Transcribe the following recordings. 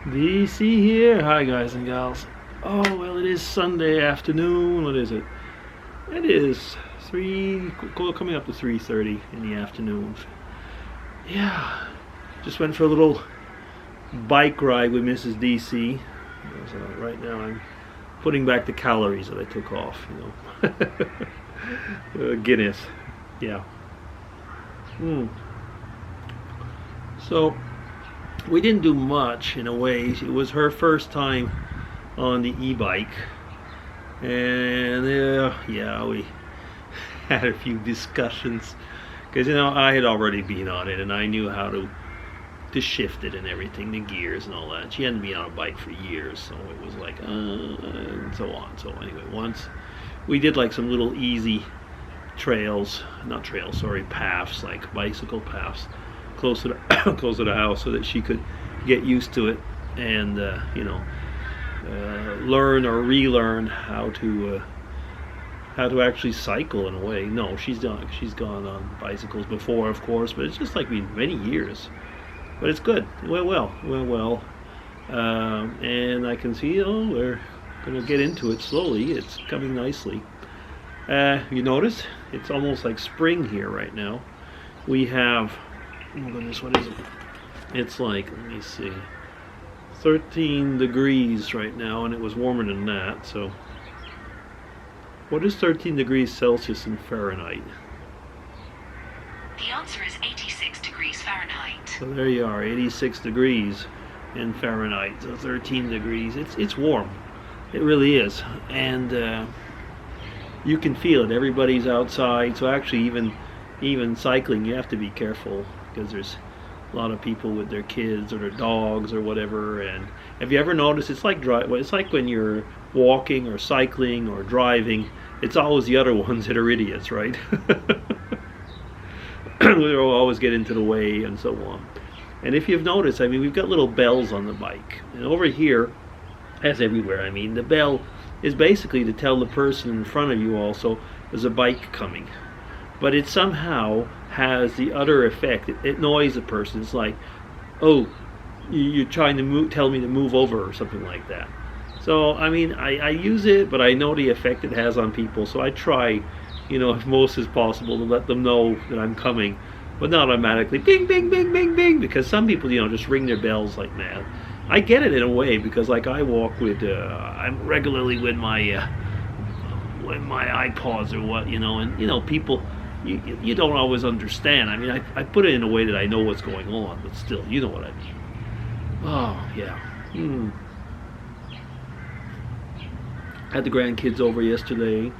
DC here. Hi guys and gals. Oh well, it is Sunday afternoon. What is it? It is coming up to 3:30 in the afternoon. Yeah, just went for a little bike ride with Mrs. DC. So right now I'm putting back the calories that I took off. Guinness. Yeah. So we didn't do much in a way. It was her first time on the e-bike, and yeah, we had a few discussions because I had already been on it and I knew how to shift it and everything, the gears and all that. She hadn't been on a bike for years, so it was like and so on. So anyway, once we did like some little easy paths, like bicycle paths close to the close to the house, so that she could get used to it and learn or relearn how to actually cycle in a way. No, she's gone on bicycles before, of course, but it's just like been many years. But it's good. It went well. And I can see, we're gonna get into it slowly. It's coming nicely. You notice it's almost like spring here right now. We have, oh goodness, what is it? It's like, let me see, 13 degrees right now, and it was warmer than that. So what is 13 degrees Celsius in Fahrenheit? The answer is 86 degrees Fahrenheit. So there you are, 86 degrees in Fahrenheit. So 13 degrees. It's warm. It really is. And you can feel it. Everybody's outside. So actually even cycling, you have to be careful because there's a lot of people with their kids or their dogs or whatever. And have you ever noticed, it's like when you're walking or cycling or driving, it's always the other ones that are idiots, right? They'll always get into the way and so on. And if you've noticed, we've got little bells on the bike, and over here, as everywhere, the bell is basically to tell the person in front of you also there's a bike coming. But it somehow has the other effect. It annoys the person. It's like, oh, you're trying to tell me to move over or something like that. So I use it, but I know the effect it has on people. So I try, if most is possible, to let them know that I'm coming, but not automatically bing, bing, bing, bing, bing, because some people, just ring their bells like mad. I get it in a way because, like, I walk with, I'm regularly with my iPods or what, and people. You don't always understand. I put it in a way that I know what's going on, but still, you know what I mean. Oh, yeah. Had the grandkids over yesterday,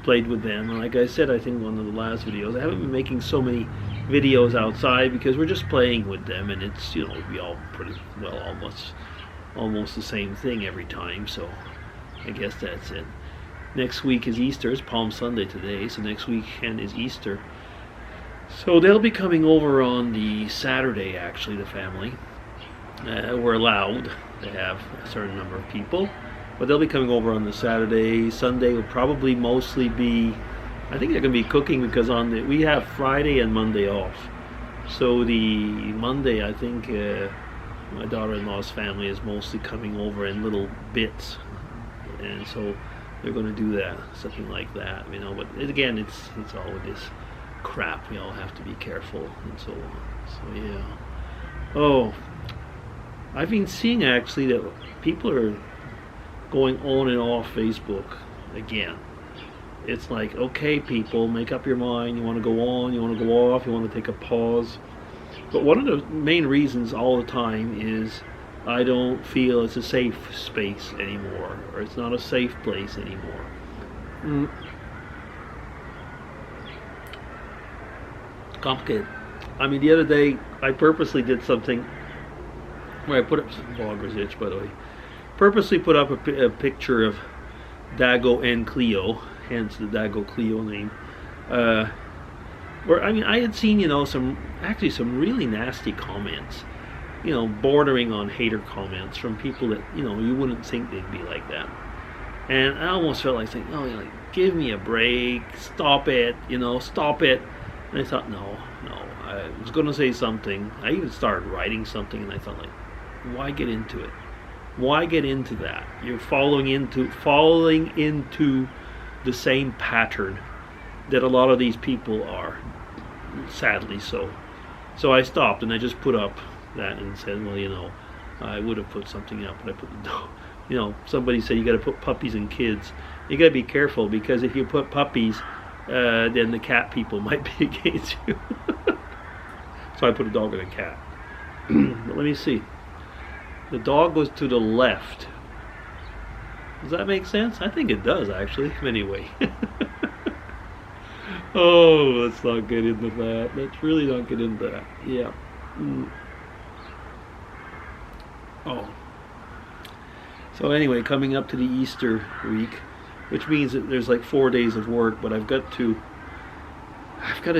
played with them, and like I said, I think one of the last videos, I haven't been making so many videos outside because we're just playing with them, and it's, we all pretty well almost the same thing every time, so I guess that's it. Next week is Easter. It's Palm Sunday today, so next weekend is Easter. So they'll be coming over on the Saturday, actually, the family. We're allowed to have a certain number of people, but they'll be coming over on the Saturday. Sunday will probably mostly be, I think they're going to be cooking because we have Friday and Monday off. So the Monday, I think my daughter-in-law's family is mostly coming over in little bits, and so they're going to do that, something like that, But again, it's all of this crap. We all have to be careful and so on. So yeah. Oh, I've been seeing actually that people are going on and off Facebook again. It's like, okay, people, make up your mind. You want to go on, you want to go off, you want to take a pause. But one of the main reasons all the time is I don't feel it's a safe space anymore, or it's not a safe place anymore. Complicated. The other day, I purposely did something where I put up some blogger's itch, by the way. Purposely put up a picture of dagocleo, hence the dagocleo name. Where I had seen some really nasty comments, bordering on hater comments from people that you wouldn't think they'd be like that. And I almost felt like saying, give me a break, stop it, stop it. And I thought, no, I was going to say something. I even started writing something, and I thought, like, Why get into it? Why get into that? You're falling into the same pattern that a lot of these people are, sadly so. So I stopped and I just put up that and said, well, I would have put something up, but I put the somebody said you got to put puppies and kids. You got to be careful, because if you put puppies, then the cat people might be against you. So I put a dog and a cat. But let me see. The dog was to the left. Does that make sense? I think it does, actually. Anyway. Oh, let's not get into that. Let's really not get into that. Yeah. Oh. So anyway, coming up to the Easter week, which means that there's like 4 days of work, but I've got to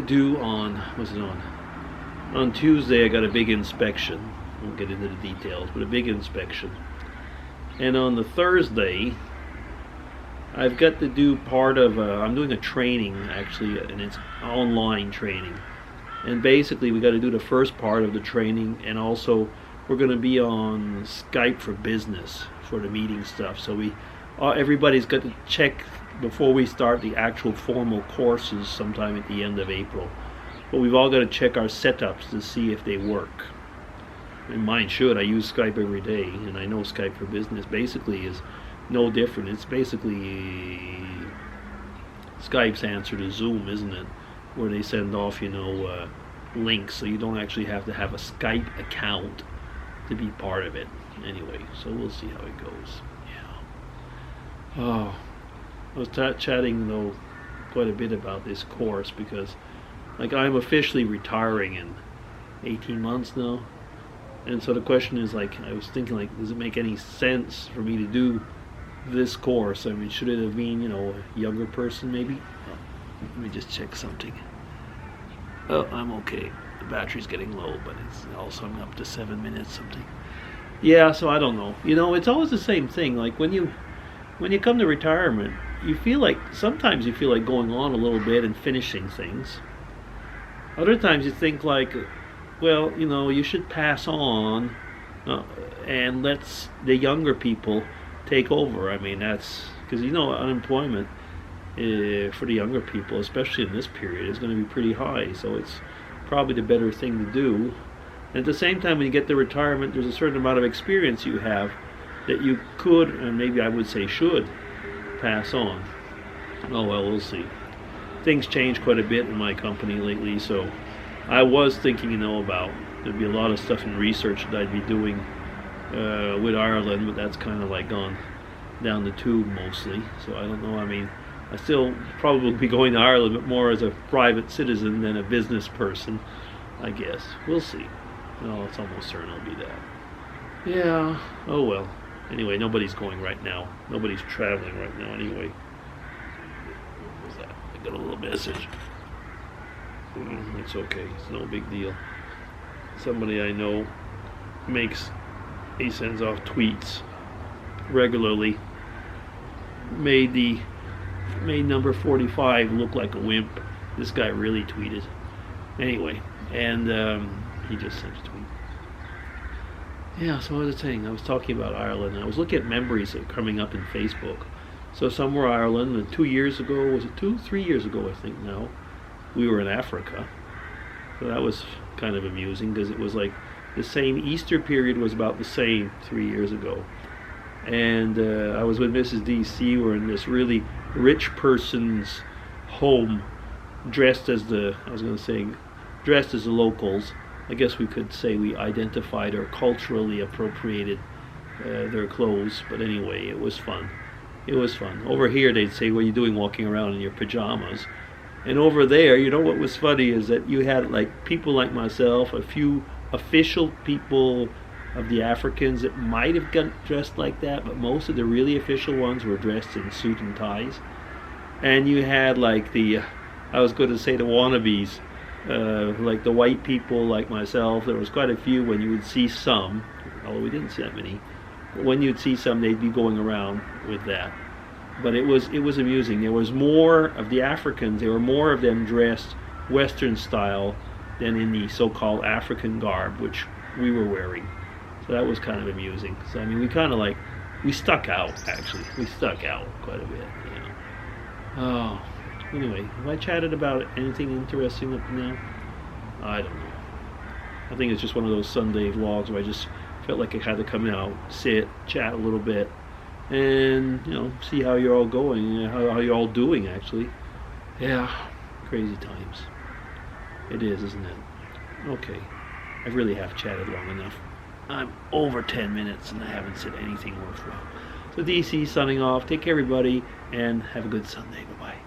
do on Tuesday I got a big inspection. I won't get into the details, but a big inspection. And on the Thursday, I've got to do part of I'm doing a training, actually, and it's online training. And basically we got to do the first part of the training, and also we're going to be on Skype for business for the meeting stuff. So everybody's got to check before we start the actual formal courses sometime at the end of April. But we've all got to check our setups to see if they work. And mine should. I use Skype every day, and I know Skype for business basically is no different. It's basically Skype's answer to Zoom, isn't it? Where they send off, links, so you don't actually have to have a Skype account to be part of it. Anyway, so we'll see how it goes. Yeah. Oh, I was chatting though quite a bit about this course, because I'm officially retiring in 18 months now. And so the question is, I was thinking, does it make any sense for me to do this course? I mean, should it have been, a younger person maybe? Oh, let me just check something. Oh, I'm okay. The battery's getting low, but it's also up to 7 minutes something. Yeah, so I don't know. It's always the same thing. When you come to retirement, sometimes you feel like going on a little bit and finishing things. Other times you think well, you should pass on and let the younger people take over. I mean, that's because unemployment for the younger people, especially in this period, is going to be pretty high. So it's probably the better thing to do. And at the same time, when you get to retirement, there's a certain amount of experience you have that you could, and maybe I would say should, pass on. Oh well, we'll see. Things change quite a bit in my company lately, so I was thinking, about there'd be a lot of stuff in research that I'd be doing with Ireland, but that's kind of gone down the tube mostly. So I don't know. I mean, I still probably be going to Ireland, but more as a private citizen than a business person, I guess. We'll see. No, it's almost certain I'll be that. Yeah. Oh well. Anyway, nobody's going right now. Nobody's traveling right now anyway. What was that? I got a little message. It's okay. It's no big deal. Somebody I know he sends off tweets regularly. Made number 45 look like a wimp. This guy really tweeted. Anyway, and he just sent a tweet. Yeah, so what was I saying? I was talking about Ireland. I was looking at memories that are coming up in Facebook. So somewhere Ireland, and 2 years ago, was it 3 years ago, I think now, we were in Africa. So that was kind of amusing, because it was the same Easter period was about the same 3 years ago. And I was with Mrs. DC. We're in this really rich person's home, dressed as the locals. I guess we could say we identified or culturally appropriated their clothes. But anyway, it was fun. It was fun. Over here they'd say, what are you doing walking around in your pajamas? And over there, what was funny is that you had people like myself, a few official people of the Africans that might have got dressed like that, but most of the really official ones were dressed in suit and ties. And you had I was going to say the wannabes, the white people like myself. There was quite a few when you would see some, although we didn't see that many, but when you'd see some, they'd be going around with that. But it was amusing. There was more of the Africans. There were more of them dressed Western style than in the so-called African garb, which we were wearing. So that was kind of amusing. So I mean, we stuck out actually. We stuck out quite a bit. Oh, anyway, have I chatted about anything interesting up to now? I don't know. I think it's just one of those Sunday vlogs where I just felt like I had to come out, sit, chat a little bit, and see how you're all going, how you're all doing actually. Yeah, crazy times. It is, isn't it? Okay, I really have chatted long enough. I'm over 10 minutes and I haven't said anything worthwhile. So DC signing off. Take care everybody and have a good Sunday. Bye-bye.